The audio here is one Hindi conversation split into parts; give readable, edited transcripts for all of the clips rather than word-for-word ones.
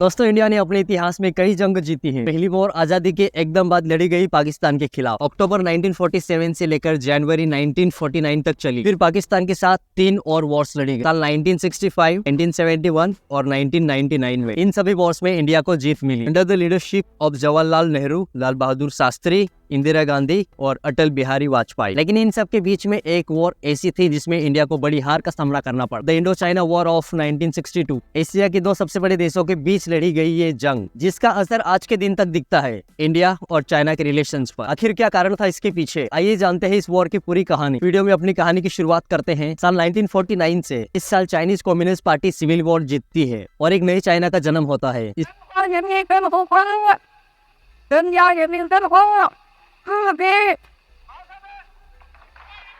दोस्तों, इंडिया ने अपने इतिहास में कई जंग जीती हैं। पहली वॉर आजादी के एकदम बाद लड़ी गई पाकिस्तान के खिलाफ अक्टूबर 1947 से लेकर जनवरी 1949 तक चली। फिर पाकिस्तान के साथ 3 और वॉर्स लड़ी गई साल 1965, 1971 और 1999 में। इन सभी वॉर्स में इंडिया को जीत मिली under the leadership of Jawaharlal Nehru, Lal Bahadur Shastri, Indira Gandhi और अटल बिहारी वाजपेयी। लेकिन इन सब के बीच में एक वॉर ऐसी थी जिसमें इंडिया को बड़ी हार का सामना करना पड़ा, the Indo China war of 1962। Asia के 2 सबसे बड़े देशों के बीच लड़ी गई ये जंग, जिसका असर आज के दिन तक दिखता है इंडिया और चाइना के रिलेशंस पर। आखिर क्या कारण था इसके पीछे, आइए जानते हैं इस वॉर की पूरी कहानी। वीडियो में अपनी कहानी की शुरुआत करते हैं साल 1949 से। इस साल Chinese communist party civil war जीतती है और एक नई चाइना का जन्म होता है।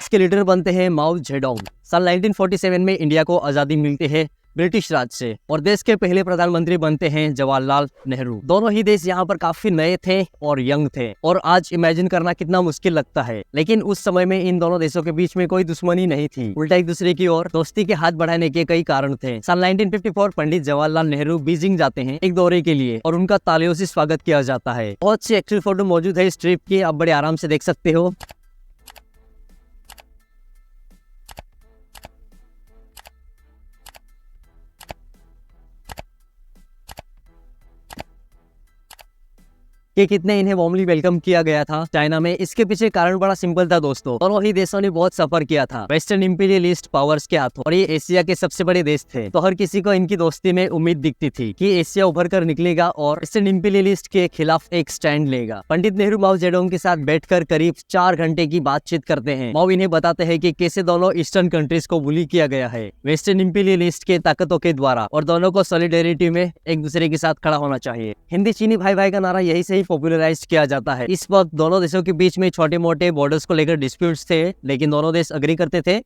इसके लीडर बनते हैं माओ जेडोंग। साल 1947 में इंडिया को आजादी मिलती है ब्रिटिश राज से और देश के पहले प्रधानमंत्री बनते हैं जवाहरलाल नेहरू। दोनों ही देश यहाँ पर काफी नए थे और यंग थे और आज इमेजिन करना कितना मुश्किल लगता है, लेकिन उस समय में इन दोनों देशों के बीच में कोई दुश्मनी नहीं थी, उल्टा एक दूसरे की ओर दोस्ती के हाथ बढ़ाने के कई कारण थे। साल 1954 पंडित जवाहरलाल नेहरू बीजिंग जाते हैं एक दौरे के लिए और उनका तालियों से स्वागत किया जाता है। बहुत सी एक्चुअल फोटो मौजूद है इस ट्रिप की, आप बड़े आराम से देख सकते हो। कि कितने इन्हें वार्मली वेलकम किया गया था चाइना में। इसके पीछे कारण बड़ा सिंपल था दोस्तों, दोनों ही देशों ने बहुत सफर किया था वेस्टर्न इंपीरियलिस्ट पावर्स के हाथों और ये एशिया के सबसे बड़े देश थे, तो हर किसी को इनकी दोस्ती में उम्मीद दिखती थी कि एशिया उभर कर निकलेगा और वेस्टर्न इंपीरियलिस्ट के खिलाफ एक स्टैंड लेगा। पंडित नेहरू माओ जेडोंग के साथ बैठकर करीब 4 घंटे की बातचीत करते हैं। माओ इन्हें बताते हैं कि कैसे दोनों ईस्टर्न कंट्रीज को बुली किया गया है वेस्टर्न इंपीरियलिस्ट के ताकतों के द्वारा और दोनों को सॉलिडेरिटी में एक दूसरे के साथ खड़ा होना चाहिए। हिंदी चीनी भाई भाई का नारा यही से पॉपुलराइज किया जाता है। इस वक्त दोनों देशों के बीच में छोटे मोटे बॉर्डर्स को लेकर डिस्प्यूट्स थे, लेकिन दोनों देश अग्री करते थे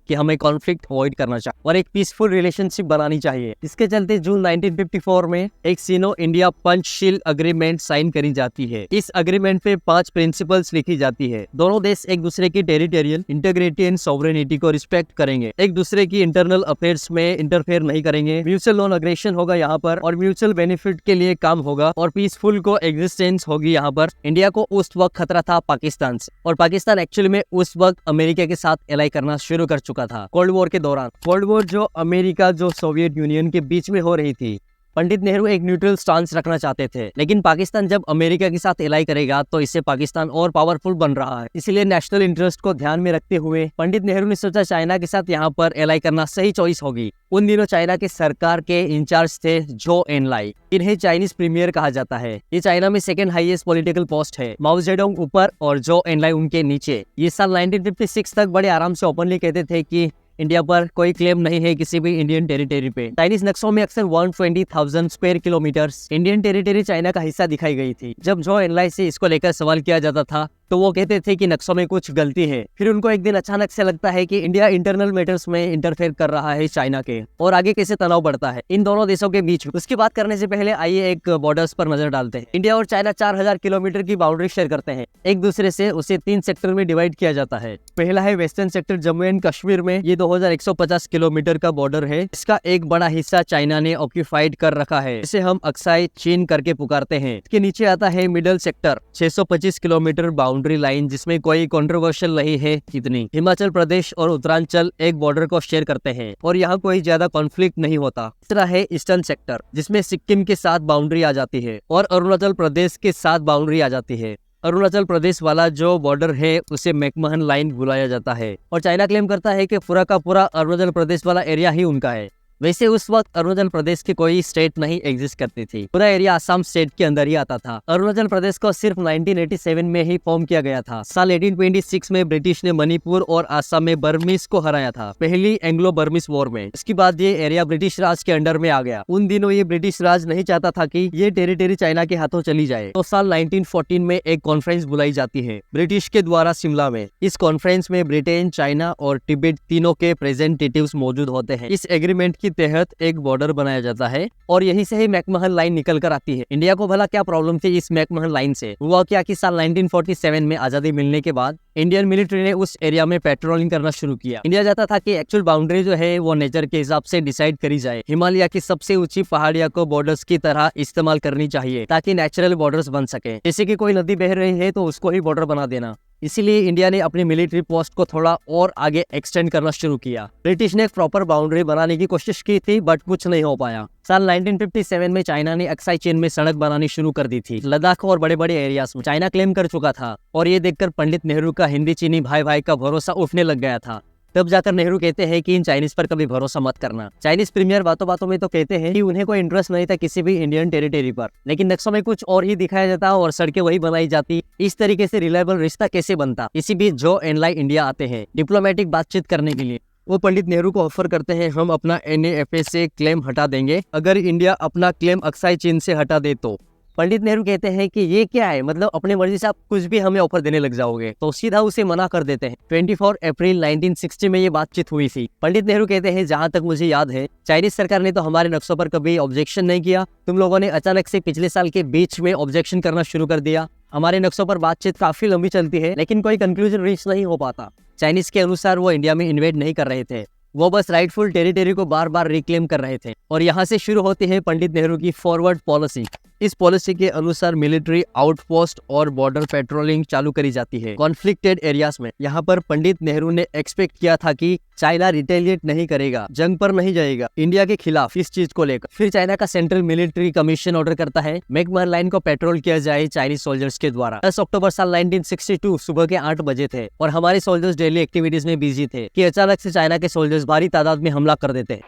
कि हमें कॉन्फ्लिक्ट अवॉइड करना चाहिए और एक पीसफुल रिलेशनशिप बनानी चाहिए। इसके चलते जून 1954 में एक सीनो इंडिया पंचशील अग्रीमेंट साइन करी जाती है। इस अग्रीमेंट पे 5 प्रिंसिपल्स लिखी जाती है। दोनों देश एक दूसरे की टेरिटोरियल इंटीग्रिटी एंड सॉवरेनिटी को रिस्पेक्ट करेंगे, एक दूसरे की इंटरनल अफेयर्स में इंटरफेयर नहीं करेंगे, म्यूचुअल नॉन अग्रेशन होगा यहाँ पर और म्यूचुअल बेनिफिट के लिए काम होगा और पीसफुल को एग्जिस्टेंस होगी यहाँ पर। इंडिया को उस वक्त खतरा था पाकिस्तान से और पाकिस्तान एक्चुअली में उस वक्त अमेरिका के साथ एलाई करना शुरू कर चुका था। कोल्ड वॉर के दौरान, कोल्ड वॉर जो अमेरिका जो सोवियत यूनियन के बीच में हो रही थी, पंडित नेहरू एक न्यूट्रल स्टांस रखना चाहते थे, लेकिन पाकिस्तान जब अमेरिका के साथ एलाई करेगा तो इससे पाकिस्तान और पावरफुल बन रहा है। इसलिए नेशनल इंटरेस्ट को ध्यान में रखते हुए पंडित नेहरू ने सोचा चाइना के साथ यहाँ पर एलाई करना सही चॉइस होगी। उन दिनों चाइना के सरकार के इंचार्ज थे जो एनलाई, इन्हें चाइनीज प्रीमियर कहा जाता है। ये चाइना में 2nd हाईएस्ट पॉलिटिकल पोस्ट है। माओ जेडोंग ऊपर और जो एनलाई उनके नीचे। ये साल 1956 तक बड़े आराम से ओपनली कहते थे कि इंडिया पर कोई क्लेम नहीं है किसी भी इंडियन टेरिटरी पे। चाइनीज नक्शों में अक्सर 120,000 square kilometres Indian territory China का हिस्सा दिखाई गई थी। जब जो एनलाई से इसको लेकर सवाल किया जाता था तो वो कहते थे कि नक्शों में कुछ गलती है। फिर उनको एक दिन अचानक से लगता है कि इंडिया इंटरनल मैटर्स में इंटरफेयर कर रहा है चाइना के और आगे कैसे तनाव बढ़ता है इन दोनों देशों के बीच। उसकी बात करने से पहले आइए एक बॉर्डर्स पर नजर डालते हैं। इंडिया और चाइना 4000 किलोमीटर की बाउंड्री शेयर करते हैं एक दूसरे से। उसे 3 सेक्टर में डिवाइड किया जाता है। पहला है western sector Jammu and Kashmir में, ये 2150 किलोमीटर का बॉर्डर है। इसका एक बड़ा हिस्सा चाइना ने ऑक्यूपाइड कर रखा है, इसे हम अक्साई चीन करके पुकारते हैं। इसके नीचे आता है middle sector 625 kilometre boundary line, जिसमें कोई कंट्रोवर्शियल नहीं है इतनी। हिमाचल प्रदेश और उत्तरांचल एक बॉर्डर को शेयर करते हैं और यहाँ कोई ज्यादा कॉन्फ्लिक्ट नहीं होता। तीसरा है ईस्टर्न सेक्टर, जिसमें सिक्किम के साथ बाउंड्री आ जाती है और अरुणाचल प्रदेश के साथ बाउंड्री आ जाती है। अरुणाचल प्रदेश वाला जो बॉर्डर है उसे मैकमहन लाइन बुलाया जाता है और चाइना क्लेम करता है कि पूरा का पूरा अरुणाचल प्रदेश वाला एरिया ही उनका है। वैसे उस वक्त अरुणाचल प्रदेश की कोई स्टेट नहीं एग्जिस्ट करती थी, पूरा एरिया असम स्टेट के अंदर ही आता था। अरुणाचल प्रदेश को सिर्फ 1987 में ही फॉर्म किया गया था। साल 1826 में ब्रिटिश ने मणिपुर और असम में बर्मीज को हराया था, पहली एंग्लो बर्मीज वॉर में। इसके बाद ये एरिया ब्रिटिश राज के अंडर में आ गया। उन दिनों ये ब्रिटिश राज नहीं चाहता था कि ये टेरिटरी चाइना के हाथों चली जाए, तो साल 1914 में एक कॉन्फ्रेंस बुलाई जाती है ब्रिटिश के द्वारा शिमला में। इस कॉन्फ्रेंस में ब्रिटेन, चाइना और तिब्बत तीनों के रिप्रेजेंटेटिव्स मौजूद होते हैं। इस एग्रीमेंट की जिसके तहत एक बॉर्डर बनाया जाता है और यहीं से ही मैकमहल लाइन निकल कर आती है। इंडिया को भला क्या प्रॉब्लम थी इस मैकमहल लाइन से? हुआ क्या कि साल 1947 में आजादी मिलने के बाद इंडियन मिलिट्री ने उस एरिया में पेट्रोलिंग करना शुरू किया। इंडिया चाहता था कि एक्चुअल बाउंड्री जो है वो नेचर के हिसाब से डिसाइड करी जाए। हिमालय की सबसे ऊंची पहाड़ियां को बॉर्डर्स की तरह इस्तेमाल करनी चाहिए ताकि नेचुरल बॉर्डर्स बन सके। जैसे कि कोई नदी बह रही है तो उसको ही बॉर्डर बना देना। इसीलिए इंडिया ने अपनी मिलिट्री पोस्ट को थोड़ा और आगे एक्सटेंड करना शुरू किया। ब्रिटिश ने एक प्रॉपर बाउंड्री बनाने की कोशिश की थी बट कुछ नहीं हो पाया। साल 1957 में चाइना ने अक्साई चेन में सड़क बनानी शुरू कर दी थी। लद्दाख और बड़े बड़े एरियाज में चाइना क्लेम कर चुका था और ये देखकर पंडित नेहरू का हिंदी चीनी भाई भाई का भरोसा उठने लग गया था। तब जाकर नेहरू कहते हैं कि इन चाइनीज पर कभी भरोसा मत करना। चाइनीज प्रीमियर बातों बातों में तो कहते हैं कि उन्हें कोई इंटरेस्ट नहीं था किसी भी इंडियन टेरिटरी पर, लेकिन नक्शों में कुछ और ही दिखाया जाता और सड़कें वही बनाई जाती। इस तरीके से रिलायबल रिश्ता कैसे बनता? इसी बीच जो एनलाई इंडिया आते हैं डिप्लोमेटिक बातचीत करने के लिए। वो पंडित नेहरू को ऑफर करते हैं हम अपना NAFA से क्लेम हटा देंगे अगर इंडिया अपना क्लेम अक्साई चीन से हटा दे तो। पंडित नेहरू कहते हैं कि ये क्या है, मतलब अपने मर्जी से आप कुछ भी हमें ऑफर देने लग जाओगे? तो सीधा उसे मना कर देते हैं। 24 अप्रैल 1960 में ये बातचीत हुई थी। पंडित नेहरू कहते हैं जहां तक मुझे याद है चाइनीज सरकार ने तो हमारे नक्शों पर कभी ऑब्जेक्शन नहीं किया, तुम लोगों ने अचानक से पिछले साल के बीच में ऑब्जेक्शन करना शुरू कर दिया। हमारे नक्शों पर बातचीत काफी लंबी चलती है लेकिन कोई कंक्लूजन रीच नहीं हो पाता। चाइनीज के अनुसार वो इंडिया में इन्वेड नहीं कर रहे थे, वो बस राइटफुल टेरिटरी को बार बार रिक्लेम कर रहे थे। और यहाँ से शुरू होती है पंडित नेहरू की फॉरवर्ड पॉलिसी। इस पॉलिसी के अनुसार मिलिट्री आउटपोस्ट और बॉर्डर पेट्रोलिंग चालू करी जाती है कॉन्फ्लिक्टेड एरियाज में। यहाँ पर पंडित नेहरू ने एक्सपेक्ट किया था कि चाइना रिटेलिएट नहीं करेगा, जंग पर नहीं जाएगा इंडिया के खिलाफ इस चीज को लेकर। फिर चाइना का सेंट्रल मिलिट्री कमीशन ऑर्डर करता है मैकमहल लाइन को पेट्रोल किया जाए चाइनीज सोल्जर्स के द्वारा। 10 अक्टूबर साल 1962 सुबह के 8 बजे थे और हमारे सोल्जर्स डेली एक्टिविटीज में बिजी थे कि अचानक से चाइना के सोल्जर्स भारी तादाद में हमला कर देते हैं।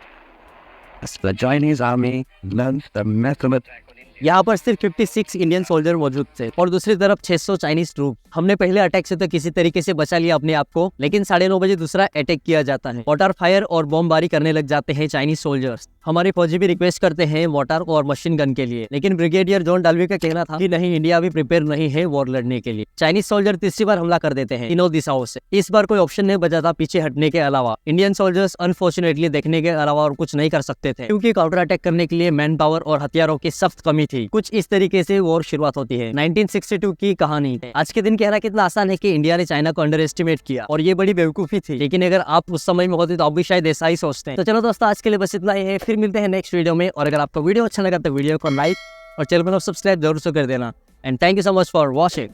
The Chinese army learned the method of यहाँ पर सिर्फ 56 इंडियन सोल्जर मौजूद थे और दूसरी तरफ 600 चाइनीज ट्रूप। हमने पहले अटैक से तो किसी तरीके से बचा लिया अपने आप को, लेकिन 9:30 बजे दूसरा अटैक किया जाता है। वाटर फायर और बॉम्बारी करने लग जाते हैं चाइनीज सोल्जर्स। हमारे फौजी भी रिक्वेस्ट करते हैं वाटर और मशीन गन के लिए, लेकिन ब्रिगेडियर जॉन डाल्वी का कहना था कि नहीं, इंडिया अभी प्रिपेयर नहीं है वॉर लड़ने के लिए। चाइनीज सोल्जर तीसरी बार हमला कर देते हैं तीनों दिशाओं से। इस बार कोई ऑप्शन नहीं बचा था पीछे हटने के अलावा। इंडियन सोल्जर्स अनफॉर्चुनेटली देखने के अलावा और कुछ नहीं कर सकते थे क्योंकि काउंटर अटैक करने के लिए मैन पावर और हथियारों की सख्त कमी थी। कुछ इस तरीके से वॉर शुरुआत होती है। 1962 की कहानी है। आज के दिन कहना कितना आसान है कि इंडिया ने चाइना को अंडर एस्टिमेट किया और ये बड़ी बेवकूफी थी, लेकिन अगर आप उस समय में होते तो आप भी शायद ऐसा ही सोचते हैं। तो चलो दोस्तों, आज के लिए बस इतना ही है, फिर मिलते हैं नेक्स्ट वीडियो में। और अगर आपको वीडियो अच्छा लगा तो वीडियो को लाइक और चैनल को सब्सक्राइब जरूर से कर देना। And thank you so much for watching.